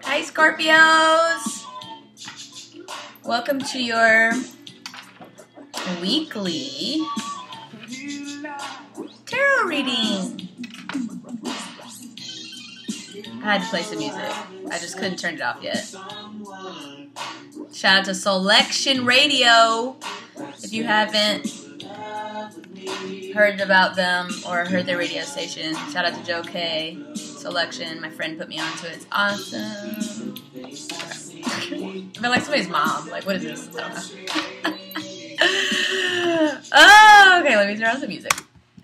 Hi, Scorpios! Welcome to your weekly tarot reading. I had to play some music. I just couldn't turn it off yet. Shout out to Selection Radio. If you haven't heard about them or heard their radio station, shout out to Joe K. Selection. My friend put me onto it. It's awesome. I feel like somebody's mom. Like, what is this? I don't know. Oh, okay, let me turn on some music.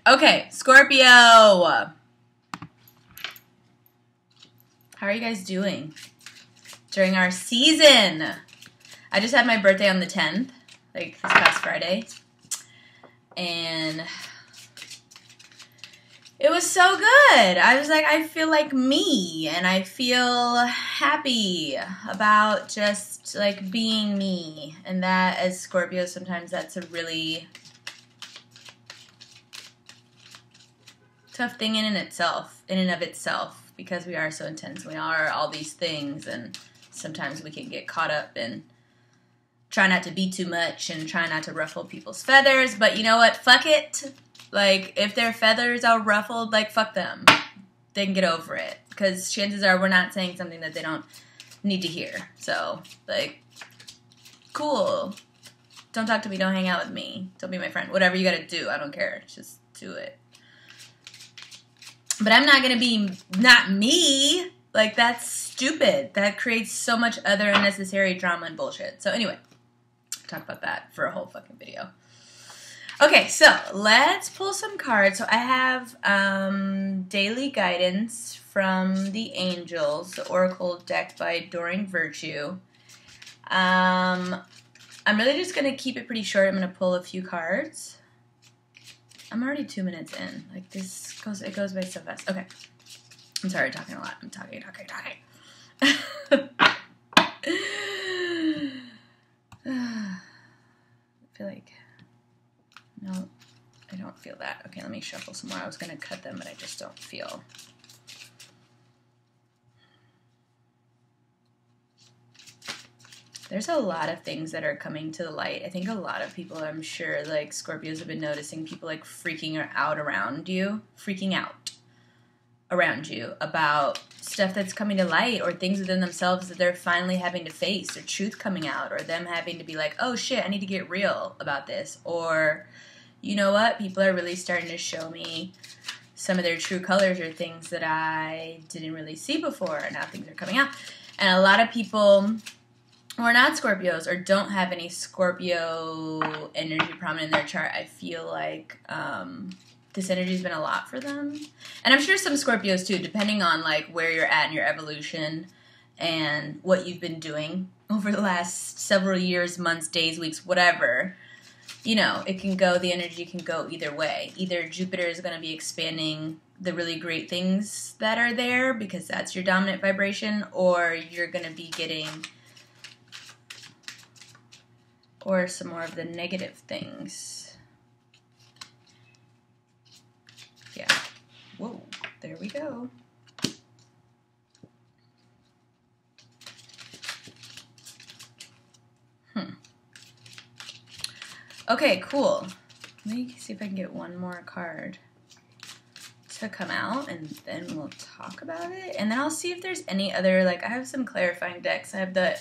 Okay, Scorpio. How are you guys doing during our season? I just had my birthday on the 10th, like this past Friday. And it was so good. I was like, I feel like me, and I feel happy about just like being me. And that, as Scorpio, sometimes that's a really tough thing in and of itself, because we are so intense. We are all these things, and sometimes we can get caught up in try not to be too much and try not to ruffle people's feathers. But you know what? Fuck it. Like, if their feathers are ruffled, like, fuck them. They can get over it. Because chances are we're not saying something that they don't need to hear. So, like, cool. Don't talk to me. Don't hang out with me. Don't be my friend. Whatever you gotta do. I don't care. Just do it. But I'm not gonna be not me. Like, that's stupid. That creates so much other unnecessary drama and bullshit. So, anyway. Talk about that for a whole fucking video. Okay, so let's pull some cards. So I have Daily Guidance from the Angels, the Oracle deck by Doreen Virtue. I'm really just going to keep it pretty short. I'm going to pull a few cards. I'm already 2 minutes in. Like, it goes by so fast. Okay. I'm sorry, I'm talking a lot. I'm talking. I feel like... No, I don't feel that. Okay, let me shuffle some more. I was going to cut them, but I just don't feel. There's a lot of things that are coming to the light. I think a lot of people, I'm sure, like, Scorpios have been noticing people, like, freaking out around you about stuff that's coming to light, or things within themselves that they're finally having to face, or truth coming out, or them having to be like, oh, shit, I need to get real about this, or... You know what? People are really starting to show me some of their true colors, or things that I didn't really see before, and now things are coming out. And a lot of people who are not Scorpios or don't have any Scorpio energy prominent in their chart, I feel like this energy has been a lot for them. And I'm sure some Scorpios too, depending on like where you're at in your evolution and what you've been doing over the last several years, months, days, weeks, whatever. You know, the energy can go either way. Either Jupiter is going to be expanding the really great things that are there because that's your dominant vibration, or you're going to be getting, or some more of the negative things. Yeah. Whoa, there we go. Okay, cool. Let me see if I can get one more card to come out, and then we'll talk about it. And then I'll see if there's any other, like, I have some clarifying decks. I have the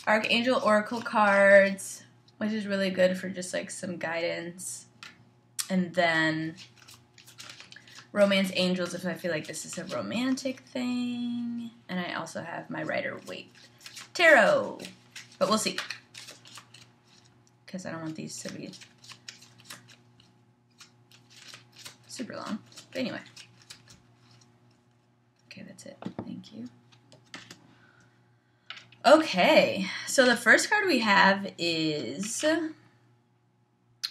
Archangel Oracle cards, which is really good for just, like, some guidance. And then Romance Angels, if I feel like this is a romantic thing. And I also have my Rider-Waite Tarot. But we'll see. Because I don't want these to be super long. But anyway. Okay, that's it. Thank you. Okay, so the first card we have is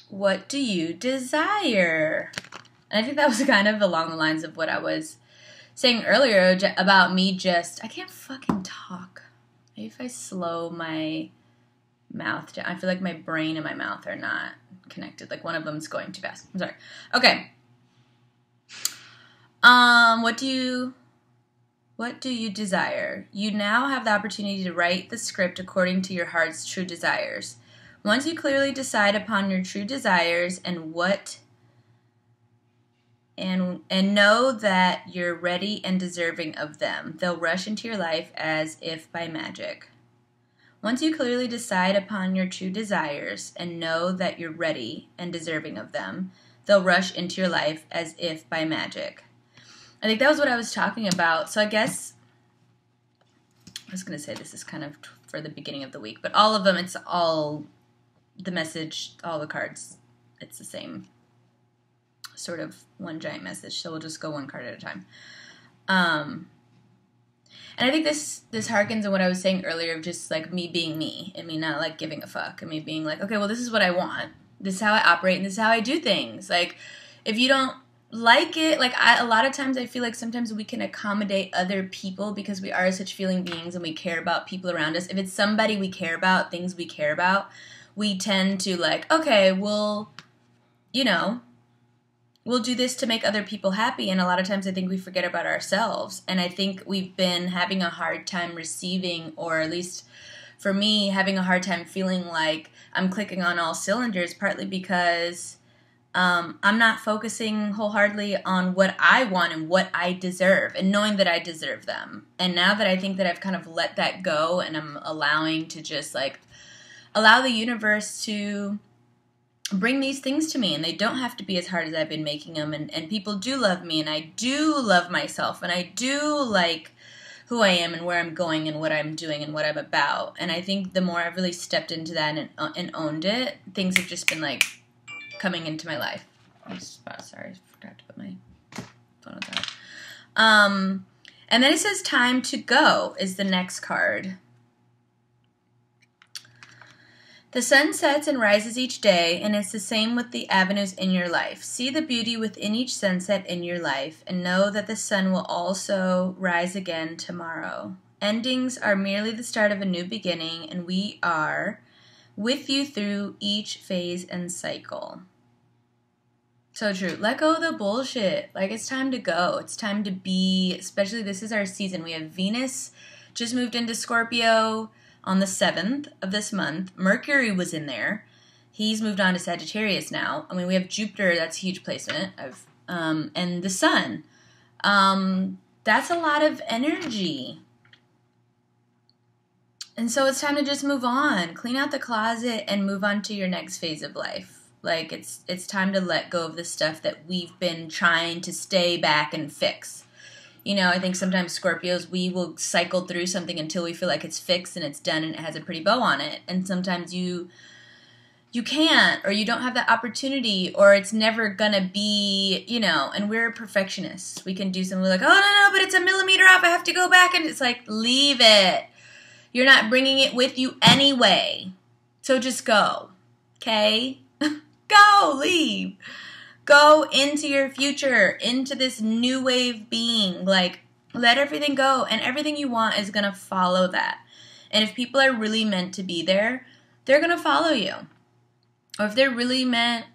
What Do You Desire? And I think that was kind of along the lines of what I was saying earlier about me I can't fucking talk. Maybe if I slow my mouth down. I feel like my brain and my mouth are not connected. Like one of them's going too fast. I'm sorry. Okay. What do you desire? You now have the opportunity to write the script according to your heart's true desires. Once you clearly decide upon your true desires and know that you're ready and deserving of them, they'll rush into your life as if by magic. Once you clearly decide upon your true desires and know that you're ready and deserving of them, they'll rush into your life as if by magic. I think that was what I was talking about. So I guess I was going to say this is kind of for the beginning of the week, but all of them, it's all the message, all the cards, it's the same sort of one giant message. So we'll just go one card at a time. And I think this harkens on what I was saying earlier of just like me being me and me not like giving a fuck and me being like, okay, well, this is what I want. This is how I operate and this is how I do things. Like, if you don't like it, like a lot of times I feel like sometimes we can accommodate other people because we are such feeling beings and we care about people around us. If it's somebody we care about, things we care about, we tend to like, okay, well, you know, we'll do this to make other people happy. And a lot of times I think we forget about ourselves. And I think we've been having a hard time receiving, or at least for me, having a hard time feeling like I'm clicking on all cylinders, partly because I'm not focusing wholeheartedly on what I want and what I deserve and knowing that I deserve them. And now that I think that I've kind of let that go and I'm allowing to just like allow the universe to bring these things to me, and they don't have to be as hard as I've been making them, and people do love me, and I do love myself, and I do like who I am and where I'm going and what I'm doing and what I'm about. And I think the more I've really stepped into that and owned it, things have just been like coming into my life. Sorry, I forgot to put my phone on that. And then it says time to go is the next card. The sun sets and rises each day, and it's the same with the avenues in your life. See the beauty within each sunset in your life, and know that the sun will also rise again tomorrow. Endings are merely the start of a new beginning, and we are with you through each phase and cycle. So true. Let go of the bullshit. Like, it's time to go. It's time to be, especially this is our season. We have Venus just moved into Scorpio on the 7th of this month. Mercury was in there. He's moved on to Sagittarius now. I mean, we have Jupiter. That's a huge placement. And the sun. That's a lot of energy. And so it's time to just move on. Clean out the closet and move on to your next phase of life. Like, it's time to let go of the stuff that we've been trying to stay back and fix. You know, I think sometimes Scorpios, we will cycle through something until we feel like it's fixed and it's done and it has a pretty bow on it. And sometimes you can't, or you don't have that opportunity, or it's never gonna be, you know, and we're perfectionists. We can do something like, oh, no, but it's a millimeter off. I have to go back. And it's like, leave it. You're not bringing it with you anyway. So just go. Okay? Go. Leave. Go into your future, into this new wave being. Like, let everything go, and everything you want is going to follow that. And if people are really meant to be there, they're going to follow you. Or if they're really meant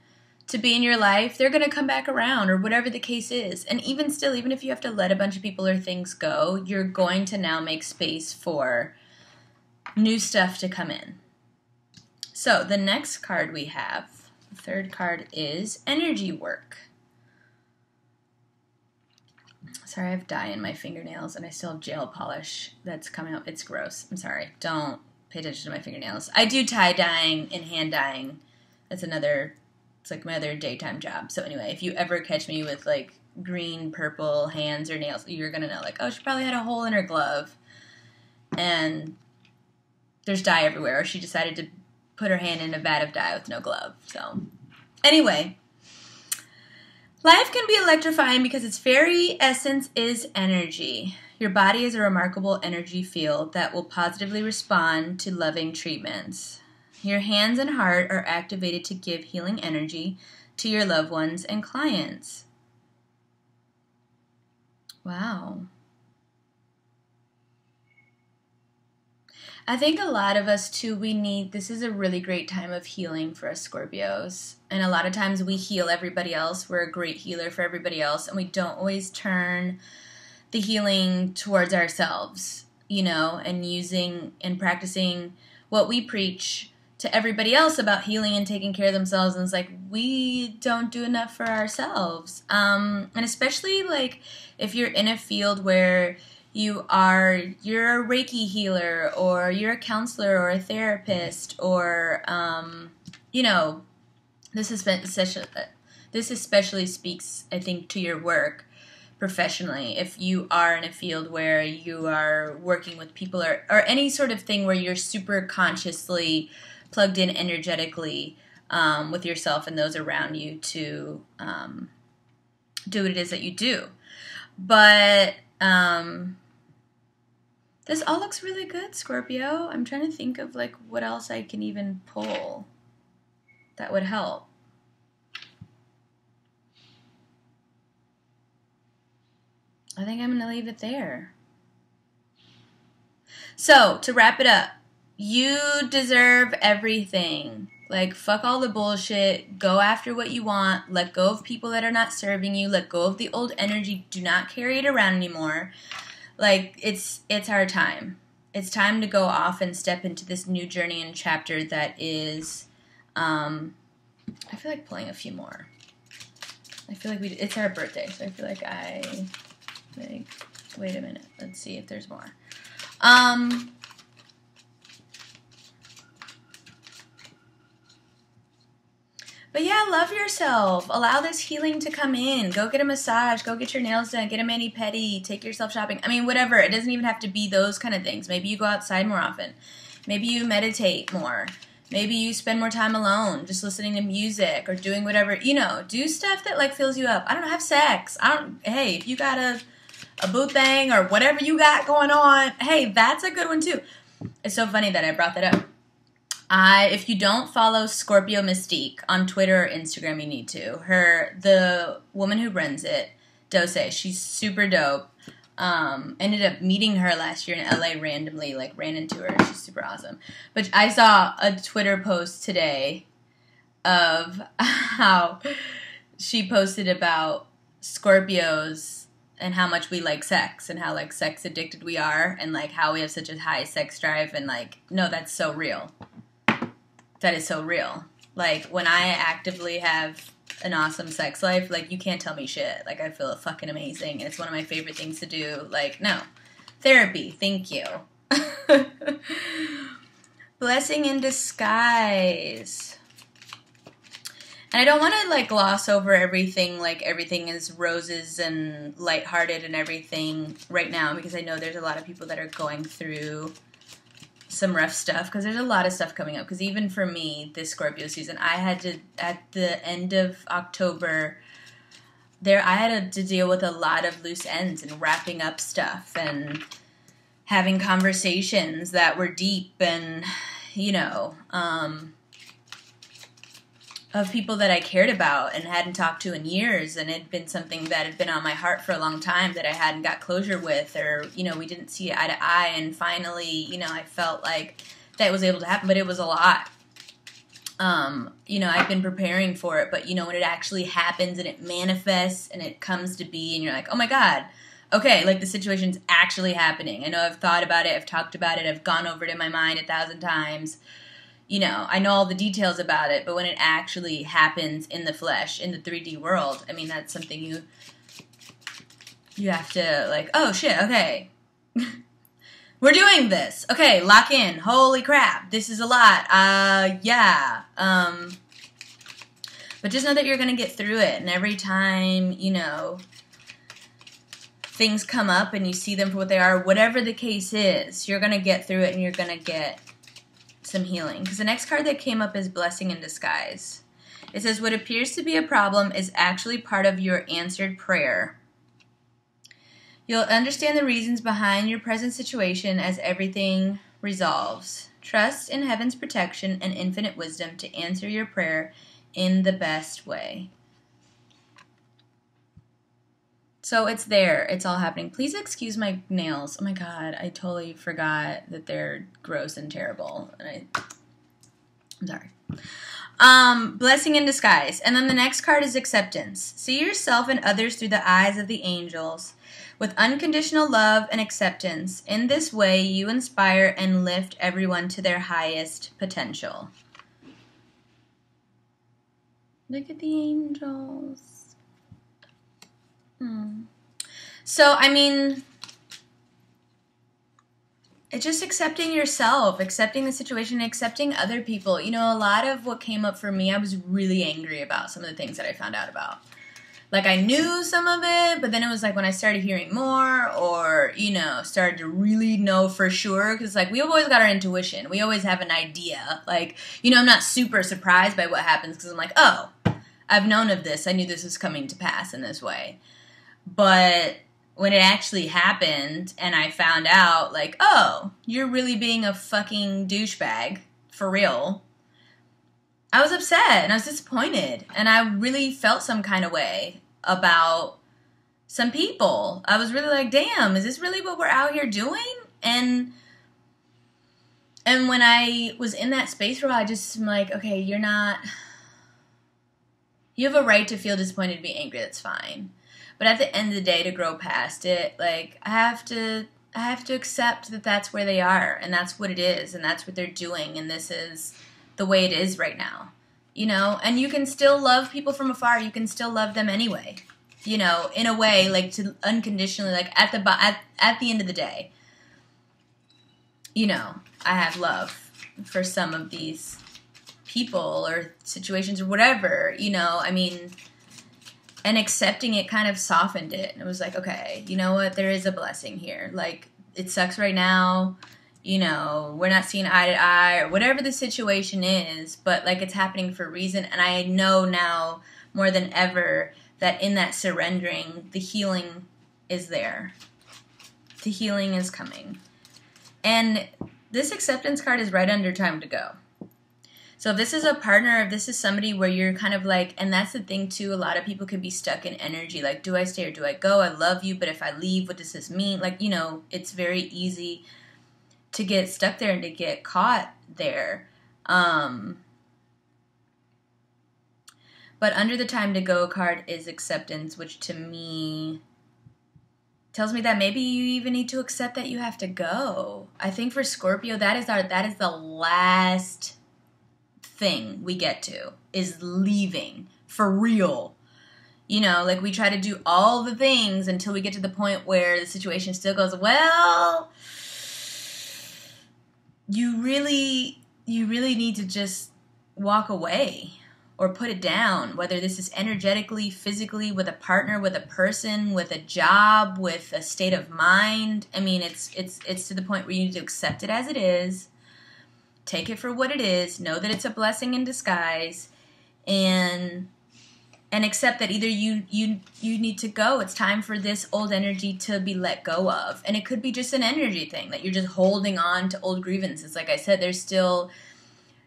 to be in your life, they're going to come back around, or whatever the case is. And even still, even if you have to let a bunch of people or things go, you're going to now make space for new stuff to come in. So the next card we have, the third card, is energy work. Sorry, I have dye in my fingernails and I still have gel polish that's coming up. It's gross. I'm sorry. Don't pay attention to my fingernails. I do tie-dyeing and hand-dyeing. That's it's like my other daytime job. So anyway, if you ever catch me with like green, purple hands or nails, you're going to know like, oh, she probably had a hole in her glove and there's dye everywhere. Or she decided to put her hand in a vat of dye with no glove. So anyway, life can be electrifying because its very essence is energy. Your body is a remarkable energy field that will positively respond to loving treatments. Your hands and heart are activated to give healing energy to your loved ones and clients. Wow. I think a lot of us too, this is a really great time of healing for us Scorpios. And a lot of times we heal everybody else. We're a great healer for everybody else. And we don't always turn the healing towards ourselves, you know, and using and practicing what we preach to everybody else about healing and taking care of themselves. And it's like, we don't do enough for ourselves. And especially like if you're in a field where you're a Reiki healer, or you're a counselor or a therapist, or, you know, this especially speaks, I think, to your work professionally. If you are in a field where you are working with people, or any sort of thing where you're super consciously plugged in energetically with yourself and those around you to do what it is that you do. But this all looks really good, Scorpio. I'm trying to think of like what else I can even pull that would help. I think I'm going to leave it there. So, to wrap it up, you deserve everything. Like, fuck all the bullshit. Go after what you want. Let go of people that are not serving you. Let go of the old energy. Do not carry it around anymore. Like, it's our time. It's time to go off and step into this new journey and chapter that is, I feel like pulling a few more. I feel like it's our birthday, so I feel like wait a minute. Let's see if there's more. But yeah, love yourself. Allow this healing to come in. Go get a massage. Go get your nails done. Get a mani-pedi. Take yourself shopping. I mean, whatever. It doesn't even have to be those kind of things. Maybe you go outside more often. Maybe you meditate more. Maybe you spend more time alone, just listening to music or doing whatever. You know, do stuff that like fills you up. I don't know, have sex. Hey, if you got a boo thing or whatever you got going on, hey, that's a good one too. It's so funny that I brought that up. If you don't follow Scorpio Mystique on Twitter or Instagram, you need to. The woman who runs it, Dose, she's super dope. Ended up meeting her last year in LA randomly, like ran into her. She's super awesome. But I saw a Twitter post today of how she posted about Scorpios and how much we like sex and how like sex addicted we are and like how we have such a high sex drive and like, no, that's so real. That is so real. Like, when I actively have an awesome sex life, like, you can't tell me shit. Like, I feel fucking amazing. And it's one of my favorite things to do. Like, no. Therapy. Thank you. Blessing in disguise. And I don't want to, like, gloss over everything, like, everything is roses and lighthearted and everything right now, because I know there's a lot of people that are going through some rough stuff, because there's a lot of stuff coming up. Because even for me, this Scorpio season, I had to, at the end of October, I had to deal with a lot of loose ends and wrapping up stuff and having conversations that were deep and, you know, of people that I cared about and hadn't talked to in years, and it had been something that had been on my heart for a long time that I hadn't got closure with, or, you know, we didn't see eye to eye, and finally, you know, I felt like that was able to happen, but it was a lot. You know, I've been preparing for it, but, you know, when it actually happens and it manifests and it comes to be and you're like, oh my God, okay, like the situation's actually happening. I know I've thought about it, I've talked about it, I've gone over it in my mind 1,000 times. You know, I know all the details about it, but when it actually happens in the flesh, in the 3D world, I mean, that's something you have to, like, oh, shit, okay. We're doing this. Okay, lock in. Holy crap, this is a lot. Yeah. But just know that you're going to get through it, and every time, you know, things come up and you see them for what they are, whatever the case is, you're going to get through it and you're going to get some healing. Because the next card that came up is Blessing in Disguise. It says, what appears to be a problem is actually part of your answered prayer. You'll understand the reasons behind your present situation as everything resolves. Trust in heaven's protection and infinite wisdom to answer your prayer in the best way. So it's there. It's all happening. Please excuse my nails. Oh my god, I totally forgot that they're gross and terrible. And I'm sorry. Blessing in disguise. And then the next card is acceptance. See yourself and others through the eyes of the angels with unconditional love and acceptance. In this way, you inspire and lift everyone to their highest potential. Look at the angels. So, I mean, it's just accepting yourself, accepting the situation, accepting other people. You know, a lot of what came up for me, I was really angry about some of the things that I found out about. Like, I knew some of it, but then it was like when I started hearing more or, you know, started to really know for sure. Because, like, we've always got our intuition. We always have an idea. Like, you know, I'm not super surprised by what happens because I'm like, oh, I've known of this. I knew this was coming to pass in this way. But when it actually happened and I found out, like, oh, you're really being a fucking douchebag, for real, I was upset and I was disappointed. And I really felt some kind of way about some people. I was really like, damn, is this really what we're out here doing? And when I was in that space for a while, I just am like, okay, you have a right to feel disappointed, to be angry, that's fine. But at the end of the day, to grow past it, like, I have to accept that that's where they are, and that's what it is, and that's what they're doing, and this is the way it is right now, you know? And you can still love people from afar. You can still love them anyway, you know, in a way, like, to unconditionally, like, at the end of the day, you know, I have love for some of these people or situations or whatever, you know, I mean, and accepting it kind of softened it. And it was like, okay, you know what? There is a blessing here. Like, it sucks right now. You know, we're not seeing eye to eye or whatever the situation is, but, like, it's happening for a reason. And I know now more than ever that in that surrendering, the healing is there. The healing is coming. And this acceptance card is right under time to go. So if this is a partner, if this is somebody where you're kind of like, and that's the thing too, a lot of people can be stuck in energy. Like, do I stay or do I go? I love you, but if I leave, what does this mean? Like, you know, it's very easy to get stuck there and to get caught there. But under the time to go card is acceptance, which to me tells me that maybe you even need to accept that you have to go. I think for Scorpio, that is the last thing we get to, is leaving for real. You know, like, we try to do all the things until we get to the point where the situation still goes, well, you really need to just walk away or put it down, whether this is energetically, physically, with a partner, with a person, with a job, with a state of mind. I mean, it's to the point where you need to accept it as it is. Take it for what it is. Know that it's a blessing in disguise, and accept that either you need to go. It's time for this old energy to be let go of, and it could be just an energy thing that you're just holding on to old grievances. Like I said, there's still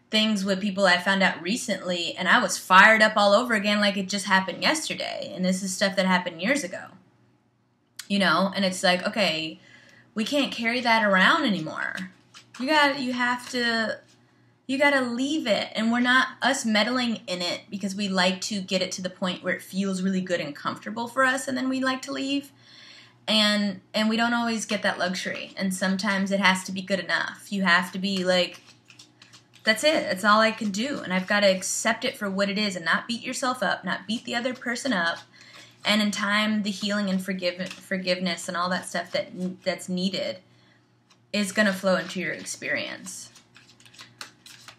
things with people I found out recently, and I was fired up all over again, like it just happened yesterday. And this is stuff that happened years ago, you know. And it's like, okay, we can't carry that around anymore. You gotta leave it. And we're not us meddling in it because we like to get it to the point where it feels really good and comfortable for us, and then we like to leave. And we don't always get that luxury. And sometimes it has to be good enough. You have to be like, that's it. That's all I can do. And I've got to accept it for what it is and not beat yourself up, not beat the other person up. And in time, the healing and forgiveness and all that stuff that's needed is going to flow into your experience.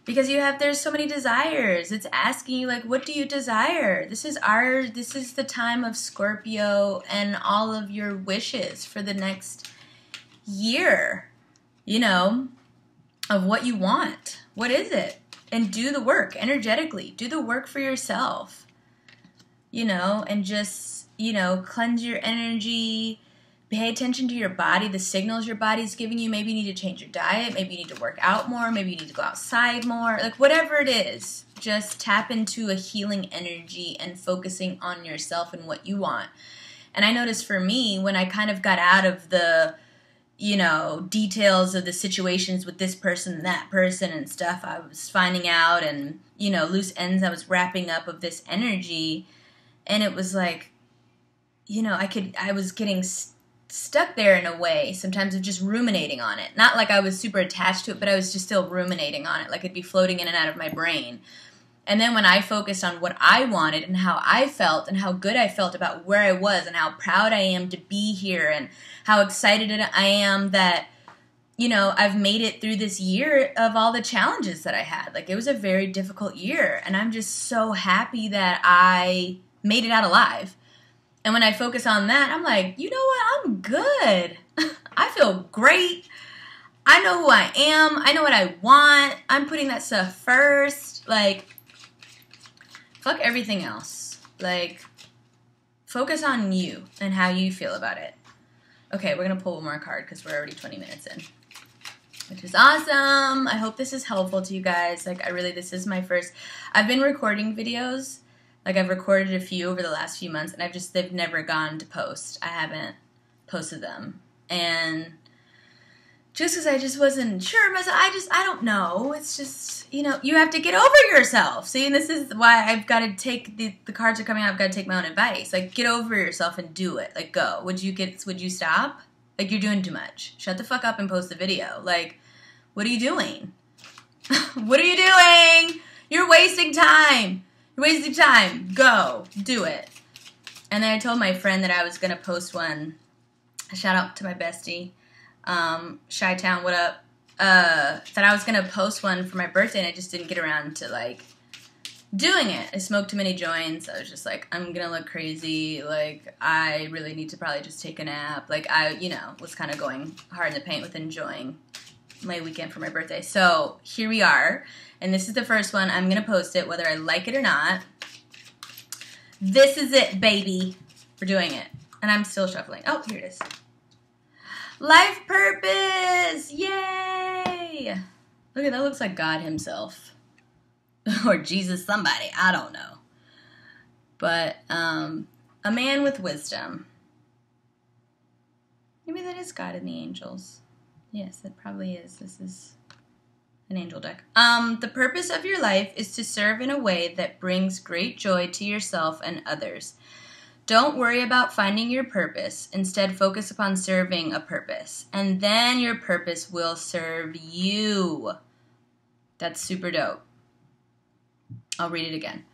Because there's so many desires. It's asking you, like, what do you desire? This is the time of Scorpio and all of your wishes for the next year, you know, of what you want. What is it? And do the work energetically. Do the work for yourself, you know, and just, you know, cleanse your energy. Pay attention to your body, the signals your body's giving you. Maybe you need to change your diet. Maybe you need to work out more. Maybe you need to go outside more. Like, whatever it is, just tap into a healing energy and focusing on yourself and what you want. And I noticed for me, when I kind of got out of the, you know, details of the situations with this person and that person and stuff I was finding out, and, you know, loose ends I was wrapping up of this energy, and it was like, you know, I was getting stuck there in a way, sometimes of just ruminating on it. Not like I was super attached to it, but I was just still ruminating on it, like it'd be floating in and out of my brain. And then when I focused on what I wanted and how I felt and how good I felt about where I was and how proud I am to be here and how excited I am that, you know, I've made it through this year of all the challenges that I had. Like, it was a very difficult year, and I'm just so happy that I made it out alive. And when I focus on that, I'm like, you know what? I'm good. I feel great. I know who I am. I know what I want. I'm putting that stuff first. Like, fuck everything else. Like, focus on you and how you feel about it. Okay, we're going to pull one more card because we're already 20 minutes in, which is awesome. I hope this is helpful to you guys. Like, this is my first, I've been recording videos. Like, I've recorded a few over the last few months, and they've never gone to post. I haven't posted them. And just because I just wasn't sure of myself, I don't know. It's just, you know, you have to get over yourself. See, and this is why I've got to take, the cards are coming out, I've got to take my own advice. Like, get over yourself and do it. Like, go. Would you stop? Like, you're doing too much. Shut the fuck up and post the video. Like, what are you doing? What are you doing? You're wasting time. You're wasting time. Go. Do it. And then I told my friend that I was going to post one. A shout out to my bestie. Chi-Town, what up? That I was going to post one for my birthday, and I just didn't get around to, like, doing it. I smoked too many joints. I was just like, I'm going to look crazy. Like, I really need to probably just take a nap. Like, I, you know, was kind of going hard in the paint with enjoying my weekend for my birthday. So, here we are. And this is the first one. I'm going to post it, whether I like it or not. This is it, baby. We're doing it. And I'm still shuffling. Oh, here it is. Life purpose! Yay! Look at that. Looks like God himself. Or Jesus somebody. I don't know. But, a man with wisdom. Maybe that is God and the angels. Yes, it probably is. This is an angel deck. The purpose of your life is to serve in a way that brings great joy to yourself and others. Don't worry about finding your purpose. Instead, focus upon serving a purpose. And then your purpose will serve you. That's super dope. I'll read it again.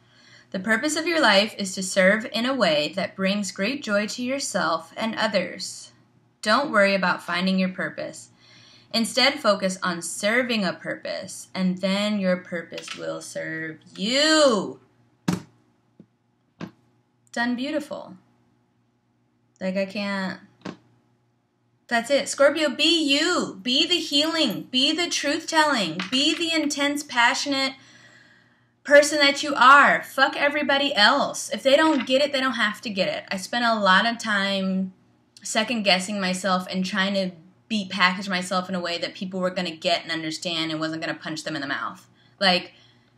The purpose of your life is to serve in a way that brings great joy to yourself and others. Don't worry about finding your purpose. Instead, focus on serving a purpose, and then your purpose will serve you. Done beautiful. Like, I can't. That's it. Scorpio, be you. Be the healing. Be the truth-telling. Be the intense, passionate person that you are. Fuck everybody else. If they don't get it, they don't have to get it. I spent a lot of time second-guessing myself and trying to package myself in a way that people were going to get and understand and wasn't going to punch them in the mouth. Like,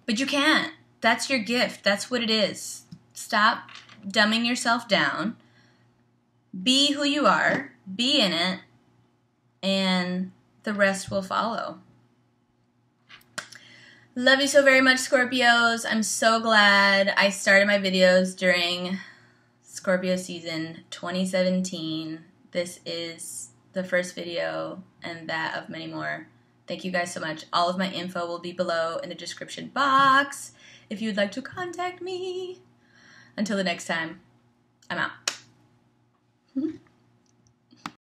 but you can't. That's your gift. That's what it is. Stop dumbing yourself down. Be who you are. Be in it. And the rest will follow. Love you so very much, Scorpios. I'm so glad I started my videos during Scorpio season 2017. This is the first video and that of many more. Thank you guys so much. All of my info will be below in the description box if you'd like to contact me. Until the next time, I'm out.